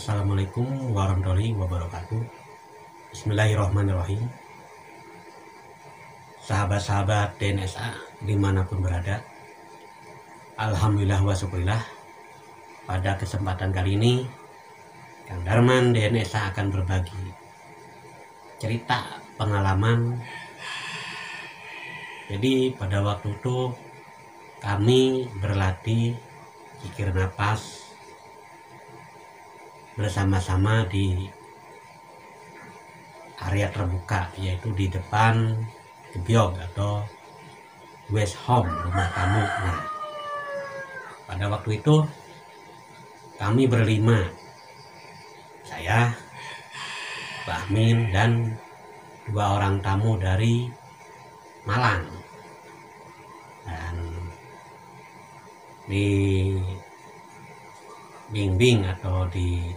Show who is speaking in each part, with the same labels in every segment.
Speaker 1: Assalamualaikum warahmatullahi wabarakatuh. Bismillahirrahmanirrahim. Sahabat-sahabat DNSA dimanapun berada, alhamdulillah wa syukurillah. Pada kesempatan kali ini Kang Darman DNSA akan berbagi cerita pengalaman. Jadi pada waktu itu kami berlatih zikir nafas bersama-sama di area terbuka, yaitu di depan gebyog atau West Home, rumah tamu. Nah, pada waktu itu kami berlima, saya, Pak Amin, dan 2 orang tamu dari Malang. Dan di bimbing atau dipimpin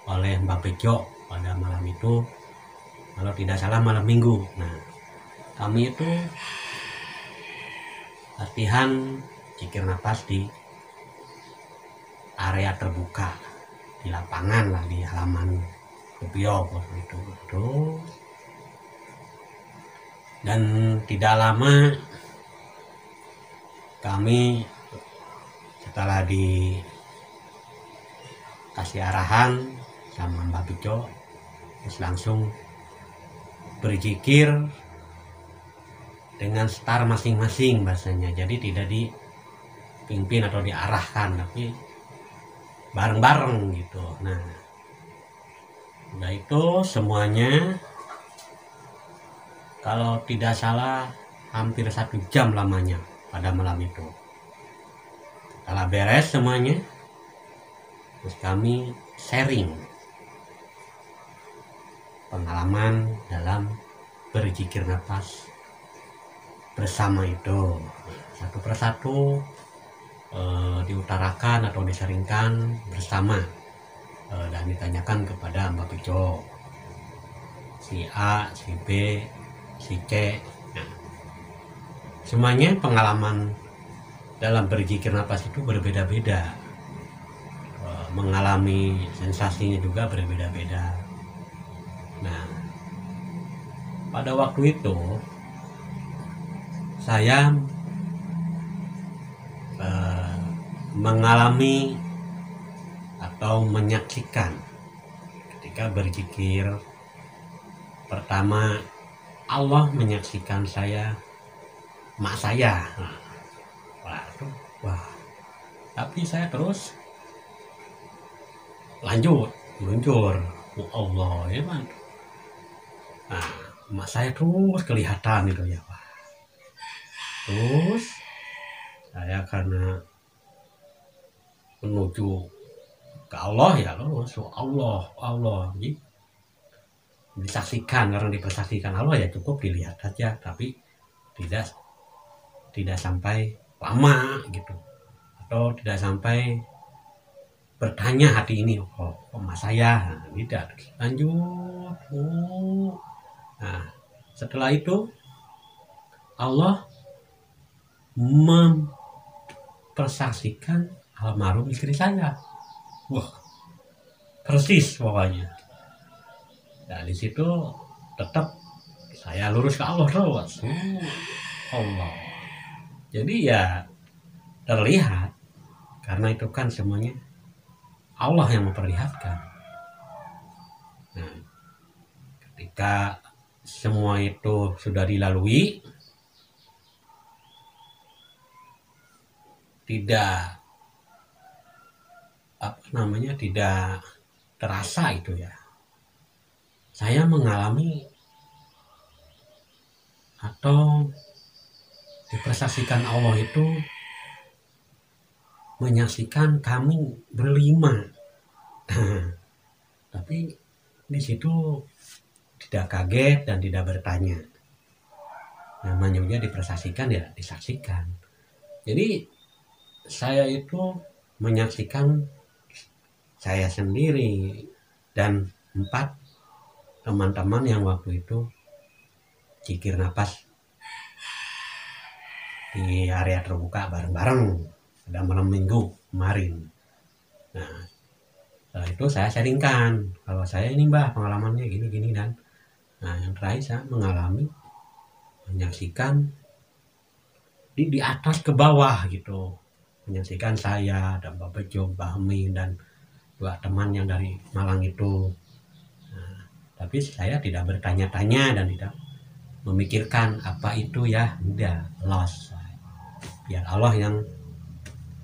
Speaker 1: oleh Mbak Bejo pada malam itu, kalau tidak salah malam Minggu. Nah, kami itu latihan zikir nafas di area terbuka, di lapangan lah, di halaman gebyog waktu itu. Dan tidak lama kami setelah dikasih arahan sama Mbak Bejo, terus langsung berzikir dengan star masing-masing bahasanya. Jadi tidak dipimpin atau diarahkan, tapi bareng-bareng gitu. Nah, udah itu semuanya kalau tidak salah hampir 1 jam lamanya pada malam itu. Setelah beres semuanya, terus kami sharing pengalaman dalam berzikir nafas bersama itu. Satu persatu diutarakan atau diseringkan bersama, dan ditanyakan kepada Mbak Bejo, si A, si B, si C. Nah, semuanya pengalaman dalam berzikir nafas itu berbeda-beda, mengalami sensasinya juga berbeda-beda. Nah, pada waktu itu saya mengalami atau menyaksikan ketika berzikir, pertama Allah menyaksikan saya, mak saya. Wah, tapi saya terus lanjut meluncur. Allah ya man. Nah, mak saya terus kelihatan itu ya Pak. Terus saya karena menuju ke Allah ya Allah gitu. Disaksikan, karena dipersaksikan Allah ya cukup dilihat saja, tapi tidak sampai lama gitu, atau tidak sampai bertanya hati ini, oh mas saya, nah, tidak, lanjut. Nah, setelah itu Allah mempersaksikan almarhum istri saya. Wah, persis pokoknya. Nah, di situ tetap saya lurus ke Allah terus. Allah. Jadi ya terlihat, karena itu kan semuanya Allah yang memperlihatkan. Nah, ketika semua itu sudah dilalui, tidak terasa itu ya. Saya mengalami atau dipersaksikan Allah itu menyaksikan kami berlima. Tapi di situ tidak kaget dan tidak bertanya. Namanya juga dipersaksikan ya disaksikan. Jadi saya itu menyaksikan saya sendiri dan 4 teman-teman yang waktu itu zikir nafas di area terbuka bareng-bareng pada malam Minggu kemarin. Nah, setelah itu saya sharingkan kalau saya ini Mbah pengalamannya gini-gini, dan nah yang terakhir saya mengalami menyaksikan di atas ke bawah gitu, menyaksikan saya dan Bapak Bejo, Mbah Hemi, dan dua teman yang dari Malang itu. Nah, tapi saya tidak bertanya-tanya dan tidak memikirkan apa itu ya, udah loss, biar Allah yang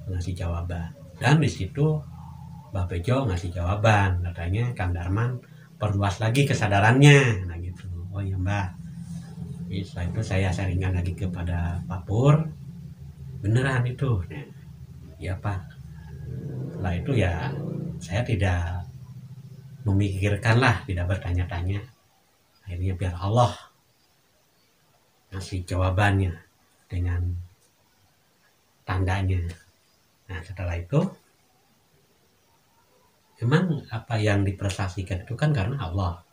Speaker 1: ngasih jawaban. Dan di situ Mbah Bejo ngasih jawaban, katanya Kang Darman perluas lagi kesadarannya, nah gitu. Oh iya Mbah. Jadi setelah itu saya sharingan lagi kepada Pak Pur, beneran itu. Nah, ya Pak. Setelah itu ya saya tidak memikirkan lah, tidak bertanya-tanya. Akhirnya biar Allah ngasih jawabannya dengan tandanya. Nah setelah itu memang apa yang diprestasikan itu kan karena Allah.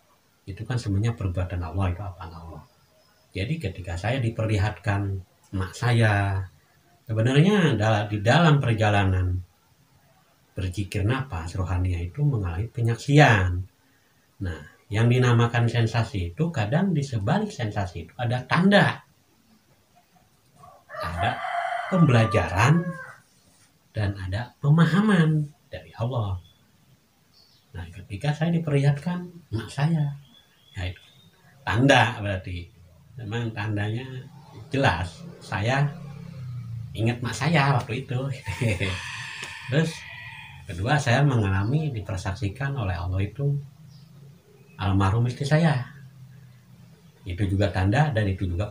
Speaker 1: Itu kan semuanya perbuatan Allah, itu apa Allah. Jadi ketika saya diperlihatkan emak saya, sebenarnya di dalam perjalanan berzikir nafas rohania itu mengalami penyaksian. Nah, yang dinamakan sensasi itu kadang di sebalik sensasi itu ada tanda, ada pembelajaran, dan ada pemahaman dari Allah. Nah, ketika saya diperlihatkan emak saya, ya itu tanda, berarti memang tandanya jelas saya ingat mak saya waktu itu. Terus kedua, saya mengalami dipersaksikan oleh Allah itu almarhum istri saya, itu juga tanda dan itu juga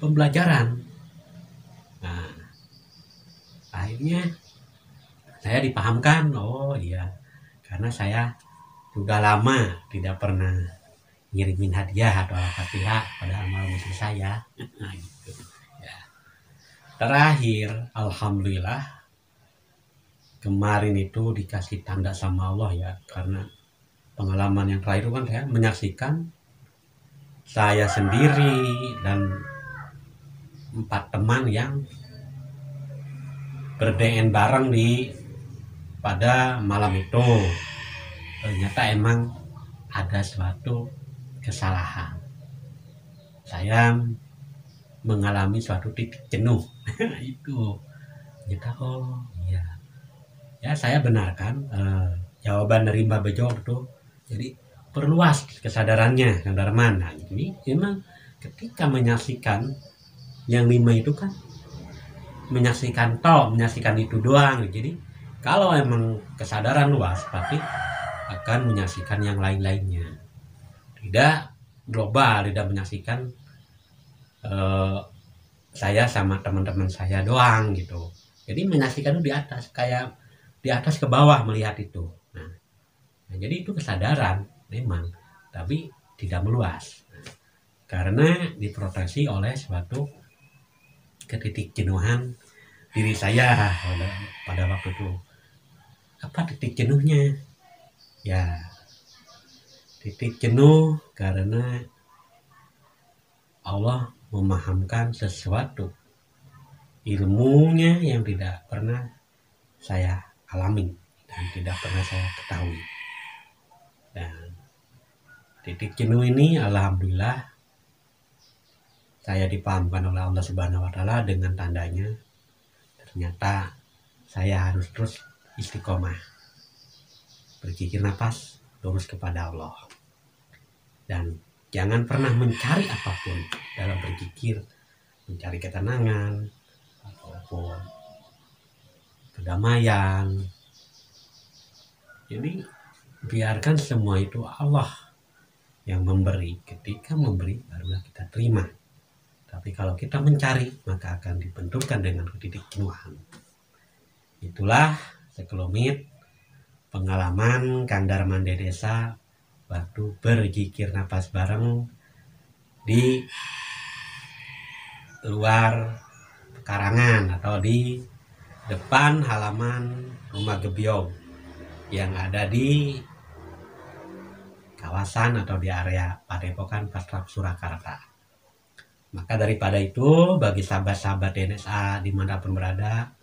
Speaker 1: pembelajaran. Nah akhirnya saya dipahamkan, oh iya, karena saya sudah lama tidak pernah ngirimin hadiah atau Al-Fatihah pada almarhum istri saya. Nah, gitu. Ya. Terakhir, alhamdulillah kemarin itu dikasih tanda sama Allah ya, karena pengalaman yang terakhir kan saya menyaksikan saya sendiri dan 4 teman yang berdn bareng pada malam itu. Ternyata emang ada suatu kesalahan. Saya mengalami suatu titik jenuh. Itu ternyata oh iya. Ya saya benarkan jawaban dari Mbak Bejo itu. Jadi perluas kesadarannya Kang Darman. Nah, jadi memang ketika menyaksikan yang 5 itu kan menyaksikan itu doang. Jadi kalau emang kesadaran luas pasti akan menyaksikan yang lain-lainnya. Tidak global, tidak menyaksikan saya sama teman-teman saya doang gitu. Jadi menyaksikan itu di atas, kayak di atas ke bawah melihat itu. Nah jadi itu kesadaran memang, tapi tidak meluas. Nah, karena diproteksi oleh suatu ketitik jenuhan diri saya pada waktu itu. Apa titik jenuhnya? Ya titik jenuh karena Allah memahamkan sesuatu ilmunya yang tidak pernah saya alami dan tidak pernah saya ketahui. Dan titik jenuh ini alhamdulillah saya dipahamkan oleh Allah Subhanahu wa Ta'ala dengan tandanya. Ternyata saya harus terus istiqomah, berzikir nafas, lurus kepada Allah, dan jangan pernah mencari apapun dalam berzikir, mencari ketenangan ataupun kedamaian. Jadi biarkan semua itu Allah yang memberi. Ketika memberi barulah kita terima. Tapi kalau kita mencari maka akan dibenturkan dengan titik jenuhan. Itulah sekelumit pengalaman Kang Darman di desa waktu berzikir nafas bareng di luar karangan atau di depan halaman rumah Gebyong yang ada di kawasan atau di area Padepokan Pastrap Surakarta. Maka daripada itu, bagi sahabat-sahabat NSA dimanapun berada,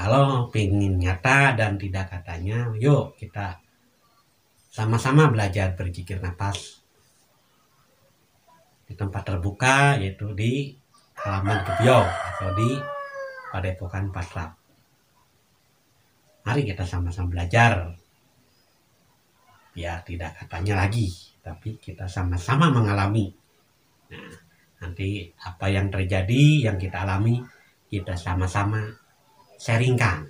Speaker 1: kalau pengen nyata dan tidak katanya, yuk kita sama-sama belajar berzikir nafas di tempat terbuka, yaitu di halaman Gebyo atau di Padepokan Patrap. Mari kita sama-sama belajar, biar tidak katanya lagi, tapi kita sama-sama mengalami. Nah, nanti apa yang terjadi, yang kita alami, kita sama-sama sharingkan.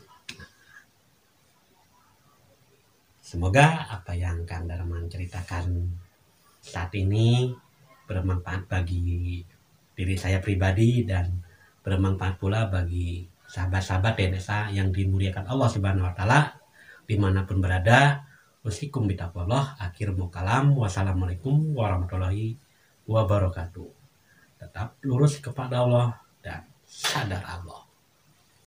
Speaker 1: Semoga apa yang Kang Darman ceritakan saat ini bermanfaat bagi diri saya pribadi dan bermanfaat pula bagi sahabat-sahabat DNSA yang dimuliakan Allah Subhanahu wa taala dimanapun berada. Usikum bitaqwallah. Akhir mukalam. Wassalamualaikum warahmatullahi wabarakatuh. Tetap lurus kepada Allah dan sadar Allah.